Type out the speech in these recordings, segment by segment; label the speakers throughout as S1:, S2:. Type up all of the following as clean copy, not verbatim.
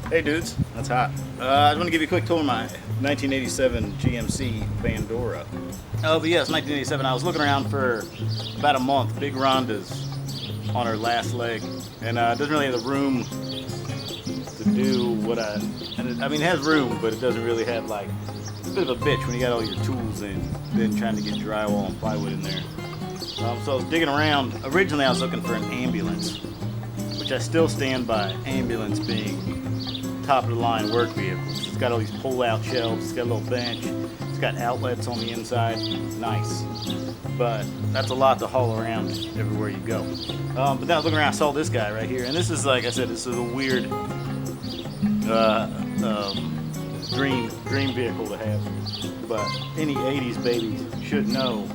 S1: Hey dudes, that's hot. I just want to give you a quick tour of my 1987 GMC Vandura. Oh, but yes, 1987. I was looking around for about a month. Big Rhonda's on her last leg, and doesn't really have the room to do what I mean, it has room, but it doesn't really have, like, it's a bit of a bitch when you got all your tools in, then trying to get drywall and plywood in there. So I was digging around. Originally, I was looking for an ambulance, which I still stand by. Ambulance being top of the line work vehicles. It's got all these pull-out shelves. It's got a little bench. It's got outlets on the inside. Nice, but that's a lot to haul around everywhere you go. But then I was looking around, I saw this guy right here, and this is, like I said, this is a weird dream vehicle to have. But any '80s baby should know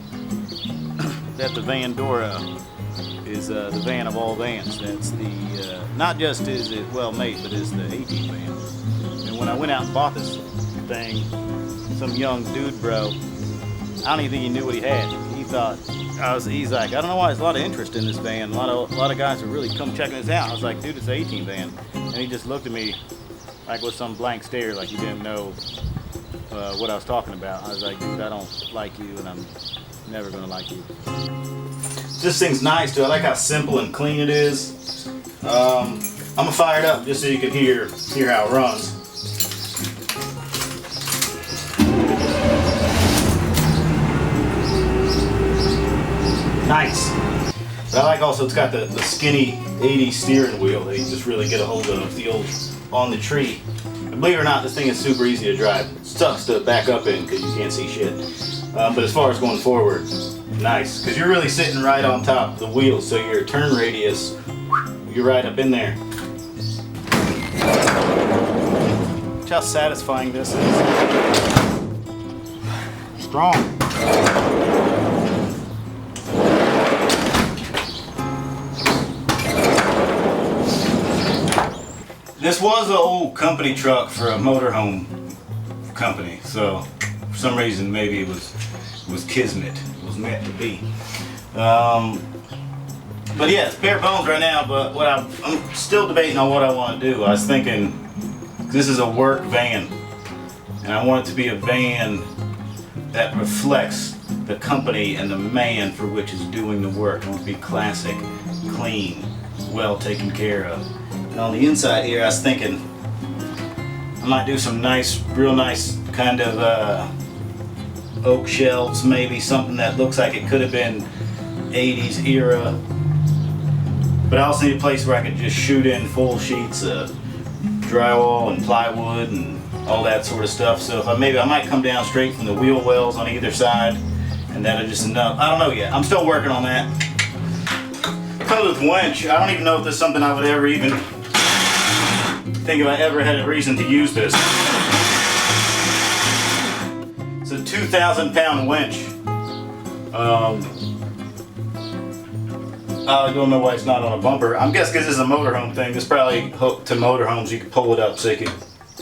S1: that the Vandura is the van of all vans. That's the, not just is it well made, but it's the 18 van. And when I went out and bought this thing, some young dude bro, I don't even think he knew what he had. He thought, he's like, I don't know why there's a lot of interest in this van. A lot of guys have really come checking this out. I was like, dude, it's an 18 van. And he just looked at me like with some blank stare, like he didn't know what I was talking about. I was like, dude, I don't like you, and I'm never gonna like you. This thing's nice too. I like how simple and clean it is. I'm gonna fire it up just so you can hear how it runs. Nice. But I like also it's got the skinny 80s steering wheel that you just really get a hold of, the old on the tree. And believe it or not, this thing is super easy to drive. It sucks to back up in because you can't see shit. But as far as going forward, nice, because you're really sitting right on top of the wheel, so your turn radius, you're right up in there. Watch how satisfying this is. Strong. This was an old company truck for a motorhome company, so for some reason maybe it was kismet. It was meant to be. But yeah, it's bare bones right now, but what I'm still debating on what I want to do. I was thinking, this is a work van, and I want it to be a van that reflects the company and the man for which is doing the work. I want it to be classic, clean, well taken care of. And on the inside here, I was thinking I might do some nice, real nice kind of oak shelves, maybe something that looks like it could have been 80s era. But I also need a place where I could just shoot in full sheets of drywall and plywood and all that sort of stuff. So if I might come down straight from the wheel wells on either side, and that'll just enough. I don't know yet. I'm still working on that. Comes with winch. I don't even know if there's something I would ever even think if I ever had a reason to use this. It's a 2,000-pound winch. I don't know why it's not on a bumper. I'm guessing because it's a motorhome thing. It's probably hooked to motorhomes. You can pull it up so you can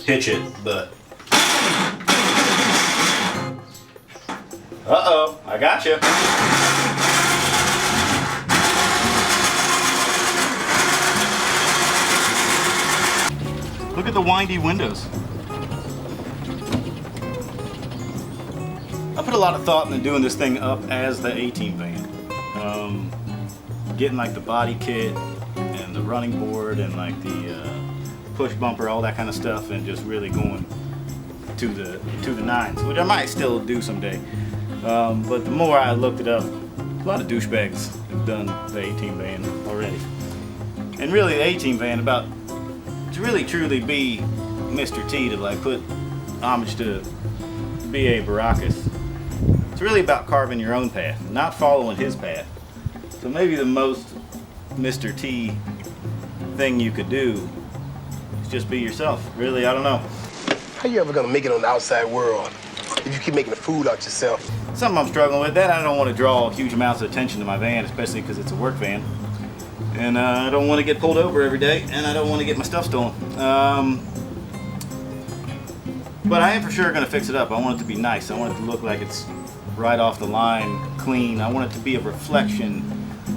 S1: hitch it, but. Uh-oh, I got you. Look at the windy windows. I put a lot of thought into doing this thing up as the 18 van. Getting like the body kit and the running board and like the push bumper, all that kind of stuff, and just really going to the nines, which I might still do someday. But the more I looked it up, a lot of douchebags have done the 18 van already. And really the 18 van, about to really truly be Mr. T, to like put homage to B.A. Baracus, it's really about carving your own path, not following his path. So maybe the most Mr. T thing you could do is just be yourself. Really, I don't know.
S2: How you ever gonna make it on the outside world if you keep making a fool out yourself?
S1: Something I'm struggling with. That I don't want to draw huge amounts of attention to my van, especially because it's a work van. And I don't want to get pulled over every day, and I don't want to get my stuff stolen. But I am for sure going to fix it up. I want it to be nice. I want it to look like it's right off the line, clean. I want it to be a reflection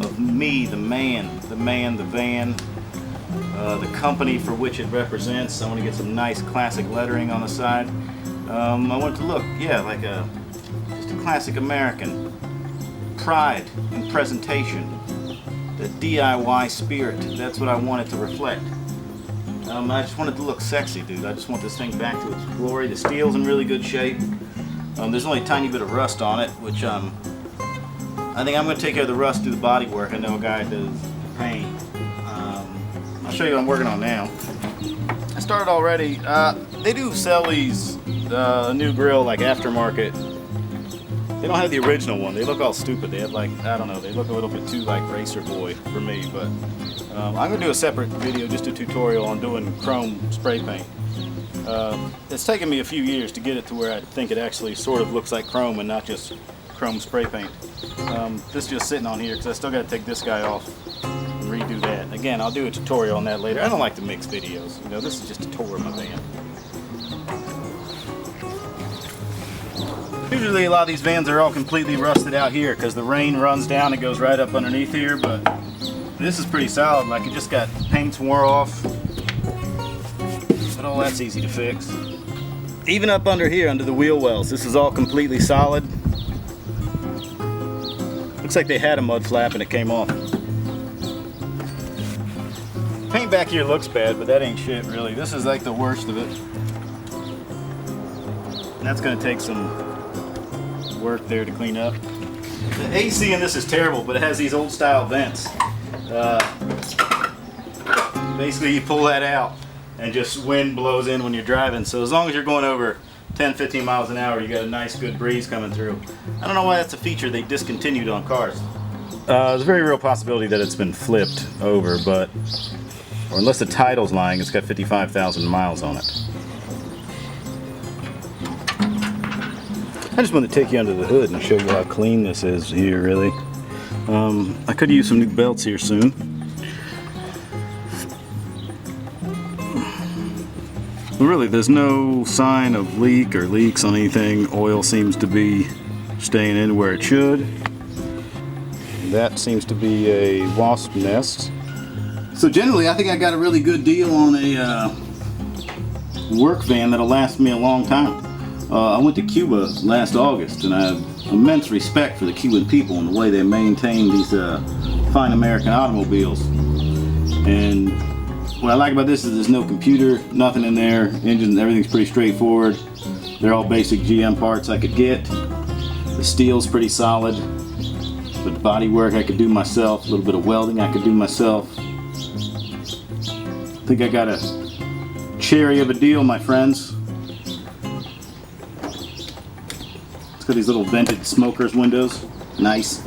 S1: of me, the man, the van. the company for which it represents. I want to get some nice classic lettering on the side. I want it to look, yeah, like just a classic American. Pride in presentation. The DIY spirit. That's what I want it to reflect. I just want it to look sexy, dude. I just want this thing back to its glory. The steel's in really good shape. There's only a tiny bit of rust on it, which I think I'm going to take care of the rust through the body work. I know a guy does paint. I'll show you what I'm working on now. I started already. They do sell these new grill like aftermarket. They don't have the original one. They look all stupid. They have like, I don't know, they look a little bit too like Racer Boy for me, but I'm going to do a separate video, just a tutorial on doing chrome spray paint. It's taken me a few years to get it to where I think it actually sort of looks like chrome and not just chrome spray paint. This is just sitting on here because I still got to take this guy off and redo that. Again, I'll do a tutorial on that later. I don't like to mix videos. You know, this is just a tour of my van. Usually a lot of these vans are all completely rusted out here because the rain runs down and goes right up underneath here, but this is pretty solid. Like, it just got paint's wore off, but all that's easy to fix. Even up under here, under the wheel wells, this is all completely solid. Looks like they had a mud flap and it came off. Paint back here looks bad, but that ain't shit really. This is like the worst of it. And that's gonna take some work there to clean up. The AC in this is terrible, but it has these old style vents. Basically you pull that out and just wind blows in when you're driving. So as long as you're going over 10-15 miles an hour, you got a nice good breeze coming through. I don't know why that's a feature they discontinued on cars. There's a very real possibility that it's been flipped over, but or unless the title's lying, it's got 55,000 miles on it. I just want to take you under the hood and show you how clean this is here, really. I could use some new belts here soon. But really, there's no sign of leak or leaks on anything. Oil seems to be staying in where it should. That seems to be a wasp nest. So generally, I think I got a really good deal on a work van that'll last me a long time. I went to Cuba last August, and I have immense respect for the Cuban people and the way they maintain these fine American automobiles. And what I like about this is there's no computer, nothing in there, engine, everything's pretty straightforward. They're all basic GM parts I could get. The steel's pretty solid, but body work I could do myself, a little bit of welding I could do myself. I think I got a cherry of a deal, my friends. It's got these little vented smokers windows. Nice.